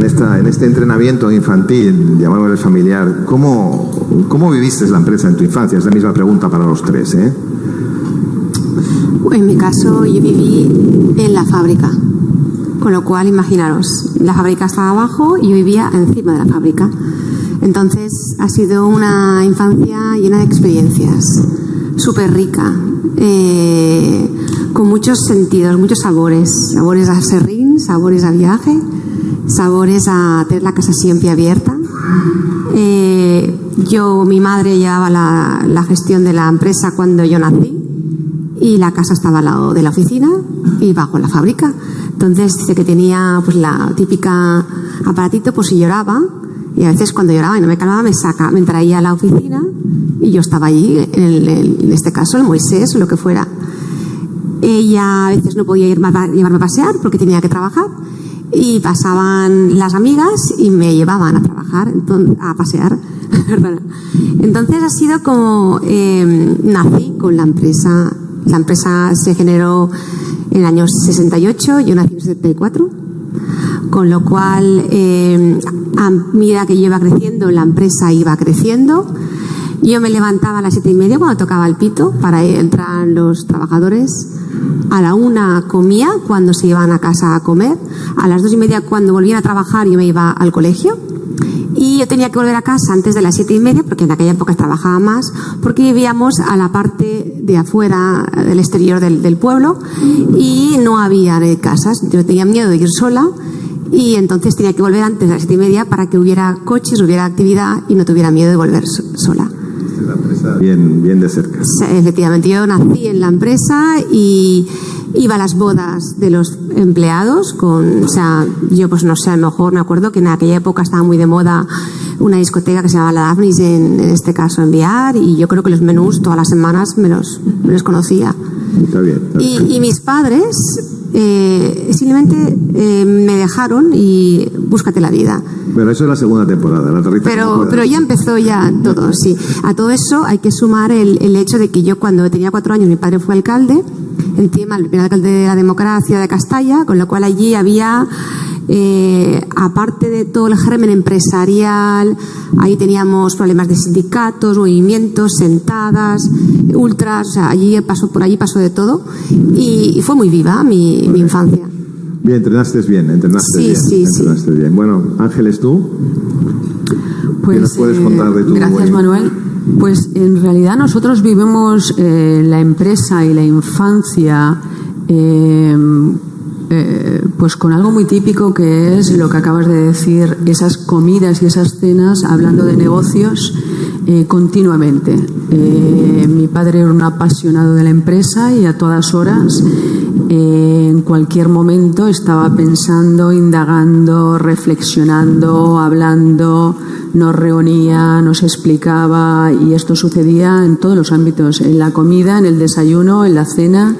en este entrenamiento infantil, llamémosle familiar, ¿cómo viviste la empresa en tu infancia? Es la misma pregunta para los tres, ¿eh? En mi caso, yo viví en la fábrica, con lo cual, imaginaros, la fábrica estaba abajo y yo vivía encima de la fábrica. Entonces, ha sido una infancia llena de experiencias, súper rica, con muchos sentidos, muchos sabores. Sabores a serrín, sabores a viaje, sabores a tener la casa siempre abierta. Mi madre llevaba la gestión de la empresa cuando yo nací y la casa estaba al lado de la oficina y bajo la fábrica. Entonces dice que tenía pues la típica aparatito por si lloraba, y a veces cuando lloraba y no me calmaba me traía a la oficina y yo estaba allí, en este caso el Moisés o lo que fuera. Ella a veces no podía llevarme a pasear porque tenía que trabajar, y pasaban las amigas y me llevaban a trabajar, a pasear. Entonces ha sido como nací con la empresa. La empresa se generó en el año 68, yo nací en el 74, con lo cual a medida que yo iba creciendo, la empresa iba creciendo. Yo me levantaba a las 7:30 cuando tocaba el pito para entrar los trabajadores. A la 1 comía cuando se iban a casa a comer. A las 2:30 cuando volvían a trabajar yo me iba al colegio. Y yo tenía que volver a casa antes de las 7:30 porque en aquella época trabajaba más, porque vivíamos a la parte de afuera del exterior del pueblo y no había casas. Yo tenía miedo de ir sola y entonces tenía que volver antes de las 7:30 para que hubiera coches, hubiera actividad y no tuviera miedo de volver sola. La empresa bien de cerca. Efectivamente, yo nací en la empresa y iba a las bodas de los empleados yo pues no sé, a lo mejor me acuerdo que en aquella época estaba muy de moda una discoteca que se llamaba La Daphnis, en este caso en Biar, y yo creo que los menús todas las semanas me los conocía. Está bien. Y mis padres simplemente me dejaron y búscate la vida. Pero eso es la segunda temporada, la tercera. Pero ya empezó ya todo, sí. A todo eso hay que sumar el hecho de que yo cuando tenía 4 años mi padre fue alcalde, encima el primer alcalde de la democracia de Castalla, con lo cual allí había, aparte de todo el germen empresarial, ahí teníamos problemas de sindicatos, movimientos, sentadas, ultras, o sea, por allí pasó de todo y fue muy viva mi infancia. Bien, entrenaste bien. Bien. Bueno, Ángeles, ¿tú? Pues, ¿Qué nos puedes contar de tu gracias, Manuel. Pues en realidad nosotros vivimos la empresa y la infancia pues con algo muy típico, que es lo que acabas de decir, esas comidas y esas cenas hablando de negocios continuamente. Mi padre era un apasionado de la empresa y a todas horas, en cualquier momento, estaba pensando, indagando, reflexionando, hablando, nos reunía, nos explicaba, y esto sucedía en todos los ámbitos, en la comida, en el desayuno, en la cena.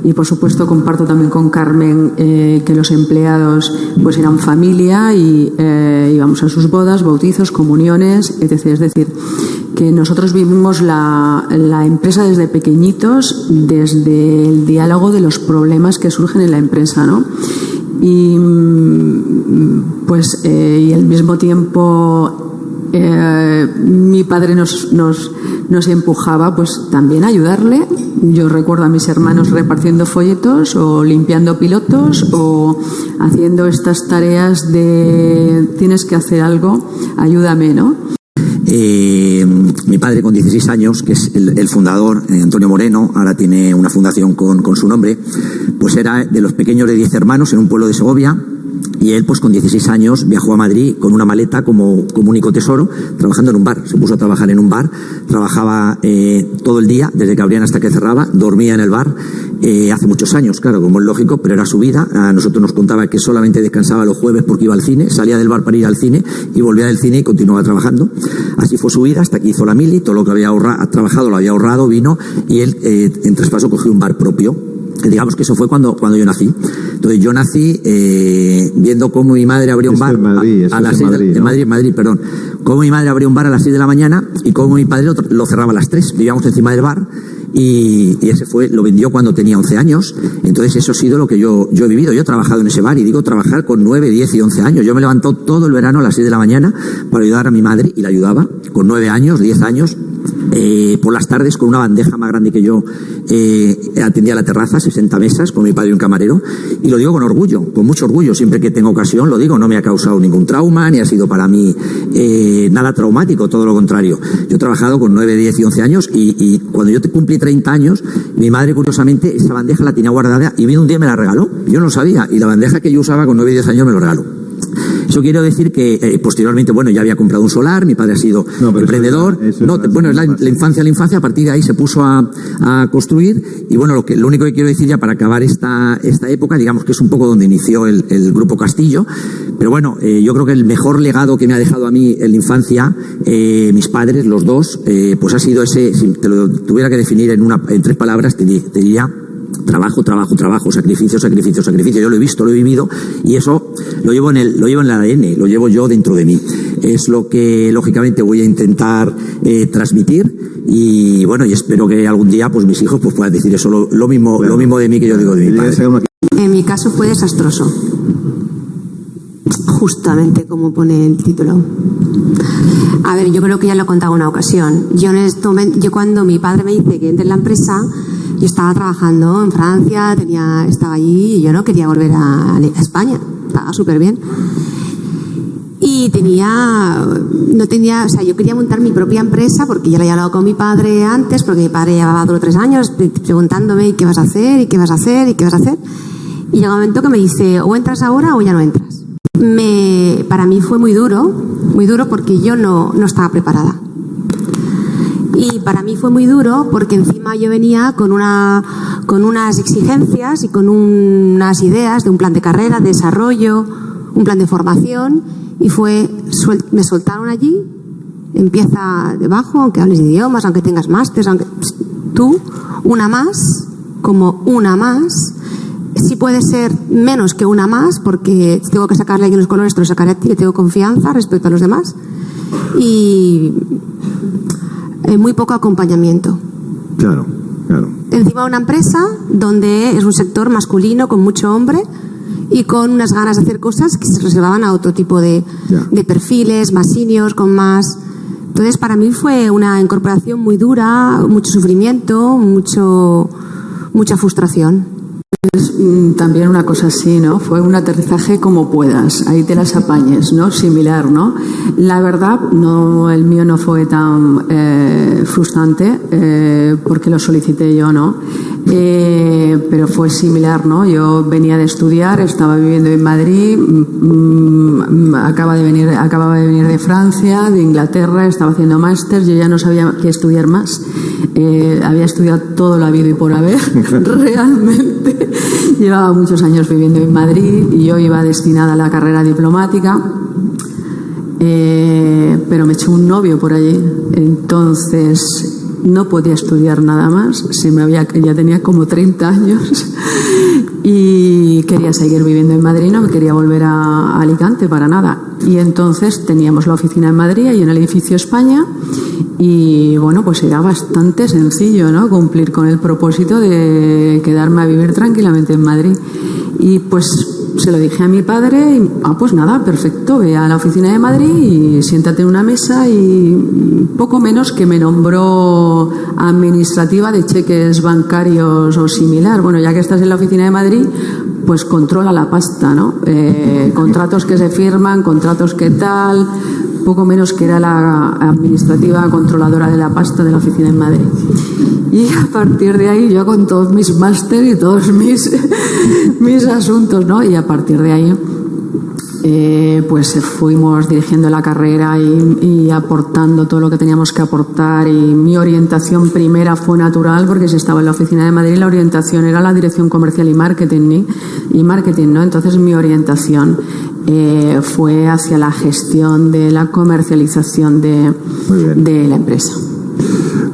Y por supuesto comparto también con Carmen que los empleados pues eran familia y íbamos a sus bodas, bautizos, comuniones, etc. Es decir, que nosotros vivimos la empresa desde pequeñitos, desde el diálogo de los problemas que surgen en la empresa, ¿no? Y pues y al mismo tiempo mi padre nos empujaba pues también a ayudarle. Yo recuerdo a mis hermanos repartiendo folletos o limpiando pilotos o haciendo estas tareas de tienes que hacer algo, ayúdame, ¿no? Mi padre, con 16 años, que es el fundador, Antonio Moreno, ahora tiene una fundación con su nombre, pues era de los pequeños de 10 hermanos en un pueblo de Segovia. Y él, pues con 16 años, viajó a Madrid con una maleta como único tesoro, trabajando en un bar. Se puso a trabajar en un bar, trabajaba todo el día, desde que abrían hasta que cerraba, dormía en el bar, hace muchos años, claro, como es lógico, pero era su vida. A nosotros nos contaba que solamente descansaba los jueves porque iba al cine, salía del bar para ir al cine y volvía del cine y continuaba trabajando. Así fue su vida hasta que hizo la mili, todo lo que había trabajado lo había ahorrado, vino, y él en traspaso cogió un bar propio. Digamos que eso fue cuando yo nací. Entonces yo nací viendo cómo mi madre abría un bar a las 6 de Madrid, perdón. Cómo mi madre abría un bar a las 6 de la mañana y cómo mi padre lo cerraba a las 3. Vivíamos encima del bar y ese lo vendió cuando tenía 11 años. Entonces eso ha sido lo que yo he vivido. Yo he trabajado en ese bar y digo trabajar con 9, 10 y 11 años. Yo me levanto todo el verano a las 6 de la mañana para ayudar a mi madre y la ayudaba con 9 años, 10 años. Por las tardes con una bandeja más grande que yo atendía la terraza, 60 mesas con mi padre y un camarero, y lo digo con orgullo, con mucho orgullo, siempre que tengo ocasión lo digo, no me ha causado ningún trauma, ni ha sido para mí nada traumático, todo lo contrario. Yo he trabajado con 9, 10 y 11 años y cuando yo cumplí 30 años, mi madre curiosamente esa bandeja la tenía guardada y vino un día y me la regaló, yo no lo sabía, y la bandeja que yo usaba con 9 y 10 años me lo regaló. Eso quiero decir que posteriormente, bueno, ya había comprado un solar, mi padre ha sido emprendedor. Bueno, la infancia, a partir de ahí se puso a construir y bueno, lo único que quiero decir ya para acabar esta época, digamos que es un poco donde inició el Grupo Castillo, pero bueno, yo creo que el mejor legado que me ha dejado a mí en la infancia, mis padres, los dos, pues ha sido ese, si te lo tuviera que definir en 3 palabras, te diría trabajo, sacrificio. Yo lo he visto, lo he vivido y eso lo llevo en el ADN, lo llevo yo dentro de mí. Es lo que lógicamente voy a intentar transmitir y bueno, y espero que algún día pues mis hijos pues puedan decir eso lo mismo de mí que yo digo de mi padre. En mi caso fue desastroso, justamente como pone el título. A ver, yo creo que ya lo he contado una ocasión. Yo cuando mi padre me dice que entre en la empresa, yo estaba trabajando en Francia, estaba allí y yo no quería volver a España, estaba súper bien. Y yo quería montar mi propia empresa porque ya lo había hablado con mi padre antes, porque mi padre llevaba 2 o 3 años preguntándome ¿y qué vas a hacer? ¿Y qué vas a hacer? ¿Y qué vas a hacer? Y llega un momento que me dice, o entras ahora o ya no entras. Para mí fue muy duro porque yo no estaba preparada. Y para mí fue muy duro porque encima yo venía con unas exigencias y con unas ideas de un plan de carrera, de desarrollo, un plan de formación y me soltaron allí, empieza debajo, aunque hables idiomas, aunque tengas máster, aunque tú, una más, sí puede ser menos que una más porque tengo que sacarle aquí unos colores, te los sacaré a ti, le tengo confianza respecto a los demás y muy poco acompañamiento. Claro. Encima una empresa donde es un sector masculino con mucho hombre y con unas ganas de hacer cosas que se reservaban a otro tipo de perfiles, más seniors, con más... Entonces para mí fue una incorporación muy dura, mucho sufrimiento, mucha frustración. También una cosa así, ¿no? Fue un aterrizaje como puedas, ahí te las apañes, ¿no? Similar, ¿no? La verdad, el mío no fue tan frustrante porque lo solicité yo, ¿no? Pero fue similar, ¿no? Yo venía de estudiar, estaba viviendo en Madrid, acababa de venir de Francia, de Inglaterra, estaba haciendo máster, yo ya no sabía qué estudiar más. Había estudiado todo lo habido y por haber, realmente. Llevaba muchos años viviendo en Madrid y yo iba destinada a la carrera diplomática, pero me echó un novio por allí, entonces no podía estudiar nada más, ya tenía como 30 años y quería seguir viviendo en Madrid, no me quería volver a Alicante para nada. Y entonces teníamos la oficina en Madrid y en el edificio España y bueno, pues era bastante sencillo, ¿no? Cumplir con el propósito de quedarme a vivir tranquilamente en Madrid. Y pues se lo dije a mi padre y pues nada, perfecto, ve a la oficina de Madrid y siéntate en una mesa y poco menos que me nombró administrativa de cheques bancarios o similar. Bueno, ya que estás en la oficina de Madrid, pues controla la pasta, ¿no? Contratos que se firman, contratos que tal, poco menos que era la administrativa controladora de la pasta de la oficina en Madrid. Y a partir de ahí yo con todos mis máster y todos mis asuntos, ¿no? Y a partir de ahí pues fuimos dirigiendo la carrera y aportando todo lo que teníamos que aportar y mi orientación primera fue natural porque si estaba en la oficina de Madrid la orientación era la dirección comercial y marketing, ¿no? Entonces mi orientación fue hacia la gestión de la comercialización de la empresa.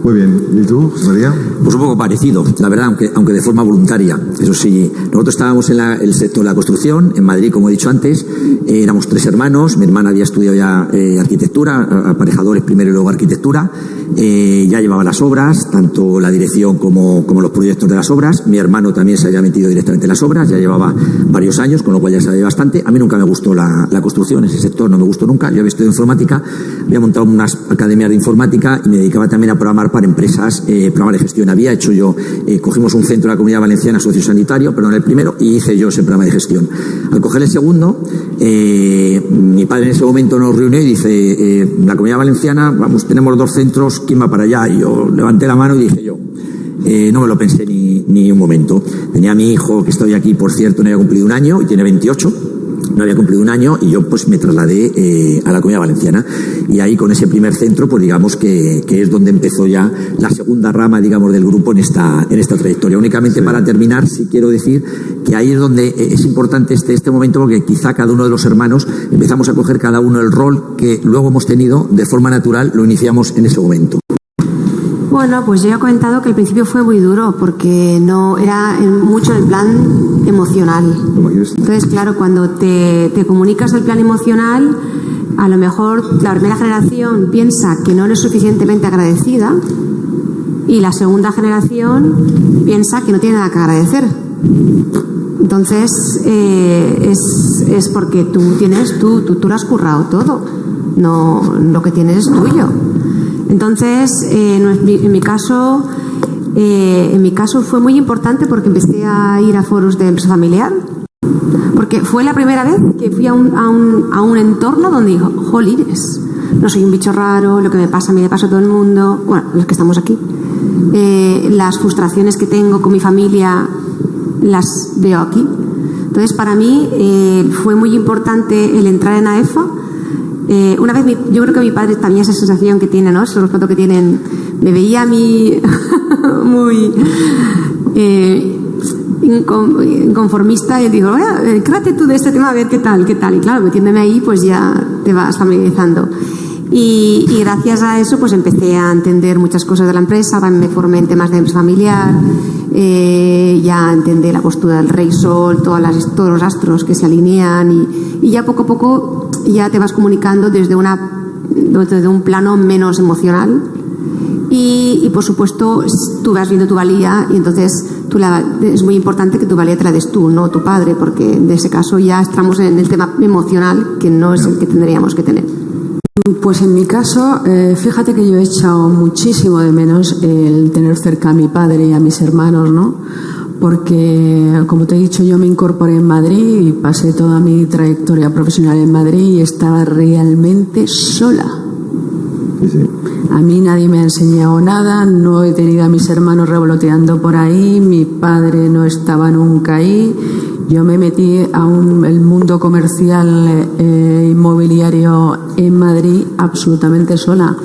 Muy bien. ¿Y tú, José María? Pues un poco parecido, la verdad, aunque de forma voluntaria. Eso sí, nosotros estábamos en el sector de la construcción, en Madrid, como he dicho antes. Éramos 3 hermanos. Mi hermana había estudiado ya arquitectura, aparejadores primero y luego arquitectura. Ya llevaba las obras, tanto la dirección como los proyectos de las obras. Mi hermano también se había metido directamente en las obras, ya llevaba varios años, con lo cual ya sabía bastante. A mí nunca me gustó la construcción, ese sector no me gustó nunca. Yo había estudiado informática, había montado unas academias de informática y me dedicaba también a programar para empresas, programas de gestión. Había hecho yo, cogimos un centro de la Comunidad Valenciana sociosanitario, perdón, el primero, y hice yo ese programa de gestión. Al coger el segundo, mi padre en ese momento nos reunió y dice, la Comunidad Valenciana, vamos, tenemos 2 centros, ¿quién va para allá? Y yo levanté la mano y dije yo. No me lo pensé ni un momento. Tenía a mi hijo, que estoy aquí, por cierto, no había cumplido un año, y tiene 28. No había cumplido un año y yo pues me trasladé a la Comunidad Valenciana, y ahí con ese primer centro pues digamos que es donde empezó ya la segunda rama, digamos, del grupo en esta trayectoria. Únicamente, sí, para terminar, sí quiero decir que ahí es donde es importante este momento, porque quizá cada uno de los hermanos empezamos a coger cada uno el rol que luego hemos tenido de forma natural, lo iniciamos en ese momento. Bueno, pues yo he comentado que al principio fue muy duro porque no era mucho en el plan emocional. Entonces, claro, cuando te comunicas el plan emocional, a lo mejor la primera generación piensa que no eres suficientemente agradecida y la segunda generación piensa que no tiene nada que agradecer. Entonces, es porque tú lo has currado todo, no, lo que tienes es tuyo. Entonces, en mi caso fue muy importante porque empecé a ir a foros de empresa familiar, porque fue la primera vez que fui a un entorno donde digo, jolines, no soy un bicho raro, lo que me pasa a mí le pasa a todo el mundo, bueno, los que estamos aquí. Las frustraciones que tengo con mi familia las veo aquí. Entonces, para mí fue muy importante el entrar en AEFA. Una vez, yo creo que mi padre también esa sensación que tiene, ¿no? Esos respeto que tienen, me veía a mí muy inconformista y digo, créate tú de este tema a ver qué tal. Y claro, metiéndome ahí, pues ya te vas familiarizando. Y gracias a eso, pues empecé a entender muchas cosas de la empresa, me formé en temas de empresa familiar, ya entendí la postura del rey sol, todos los astros que se alinean y ya poco a poco ya te vas comunicando desde un plano menos emocional y por supuesto tú vas viendo tu valía y entonces es muy importante que tu valía te la des tú, no tu padre, porque en ese caso ya estamos en el tema emocional que no es el que tendríamos que tener. Pues en mi caso, fíjate que yo he echado muchísimo de menos el tener cerca a mi padre y a mis hermanos, ¿no? Porque, como te he dicho, yo me incorporé en Madrid y pasé toda mi trayectoria profesional en Madrid y estaba realmente sola. Sí. A mí nadie me ha enseñado nada, no he tenido a mis hermanos revoloteando por ahí, mi padre no estaba nunca ahí. Yo me metí el mundo comercial inmobiliario en Madrid absolutamente sola.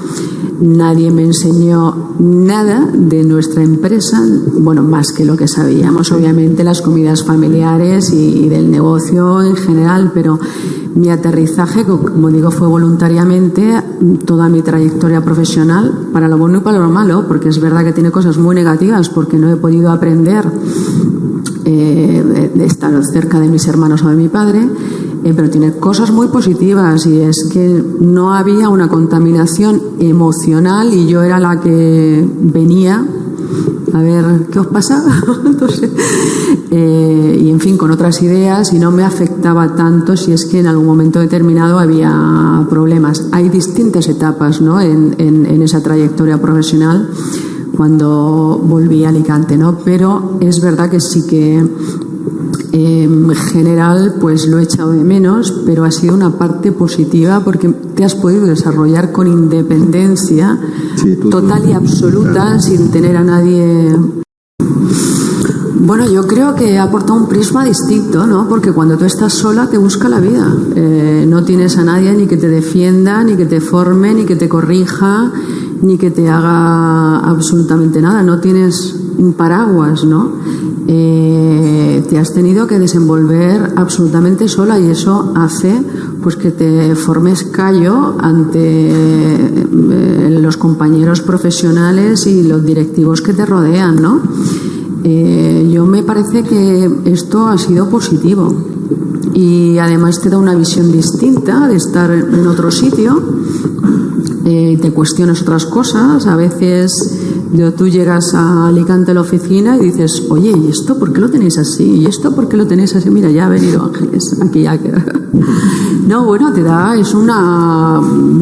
Nadie me enseñó nada de nuestra empresa, bueno, más que lo que sabíamos, obviamente, las comidas familiares y del negocio en general, pero mi aterrizaje, como digo, fue voluntariamente toda mi trayectoria profesional, para lo bueno y para lo malo, porque es verdad que tiene cosas muy negativas, porque no he podido aprender de estar cerca de mis hermanos o de mi padre, pero tiene cosas muy positivas y es que no había una contaminación emocional y yo era la que venía a ver qué os pasa. Entonces, y en fin, con otras ideas y no me afectaba tanto si es que en algún momento determinado había problemas. Hay distintas etapas, ¿no? en esa trayectoria profesional cuando volví a Alicante, ¿no? Pero es verdad que sí que en general pues lo he echado de menos, pero ha sido una parte positiva porque te has podido desarrollar con independencia total y absoluta, claro, sin tener a nadie. Bueno, yo creo que ha aportado un prisma distinto, ¿no? Porque cuando tú estás sola te busca la vida. No tienes a nadie ni que te defienda, ni que te forme, ni que te corrija, ni que te haga absolutamente nada. No tienes un paraguas, ¿no? Te has tenido que desenvolver absolutamente sola y eso hace pues que te formes callo ante los compañeros profesionales y los directivos que te rodean, ¿no? Yo me parece que esto ha sido positivo y además te da una visión distinta de estar en otro sitio, te cuestionas otras cosas. A veces tú llegas a Alicante a la oficina y dices, oye, ¿y esto por qué lo tenéis así? ¿Y esto por qué lo tenéis así? Mira, ya ha venido Ángeles, aquí ya queda. No, bueno,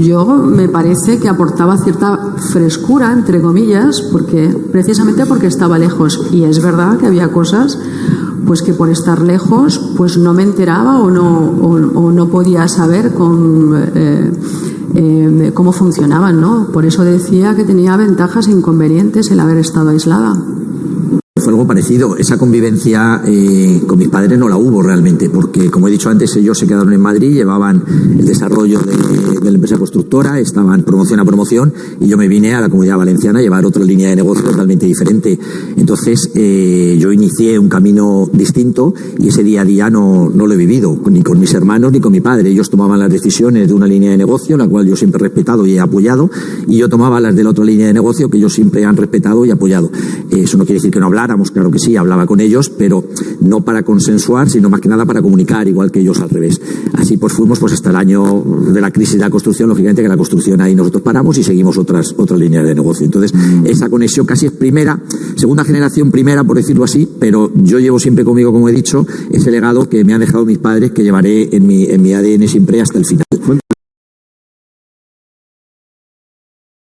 yo me parece que aportaba cierta frescura, entre comillas, precisamente porque estaba lejos. Y es verdad que había cosas pues que por estar lejos pues no me enteraba o no podía saber cómo funcionaban, ¿no? Por eso decía que tenía ventajas e inconvenientes el haber estado aislada. Fue algo parecido. Esa convivencia con mis padres no la hubo realmente, porque, como he dicho antes, ellos se quedaron en Madrid, llevaban el desarrollo de la empresa constructora, estaban promoción a promoción, y yo me vine a la Comunidad Valenciana a llevar otra línea de negocio totalmente diferente. Entonces, yo inicié un camino distinto y ese día a día no lo he vivido, ni con mis hermanos ni con mi padre. Ellos tomaban las decisiones de una línea de negocio, la cual yo siempre he respetado y he apoyado, y yo tomaba las de la otra línea de negocio que ellos siempre han respetado y apoyado. Eso no quiere decir que no hablara. Claro que sí, hablaba con ellos, pero no para consensuar, sino más que nada para comunicar, igual que ellos al revés. Así pues fuimos pues hasta el año de la crisis de la construcción, lógicamente que la construcción ahí nosotros paramos y seguimos otras líneas de negocio. Entonces, esa conexión casi es segunda generación primera, por decirlo así, pero yo llevo siempre conmigo, como he dicho, ese legado que me han dejado mis padres, que llevaré en mi ADN siempre hasta el final.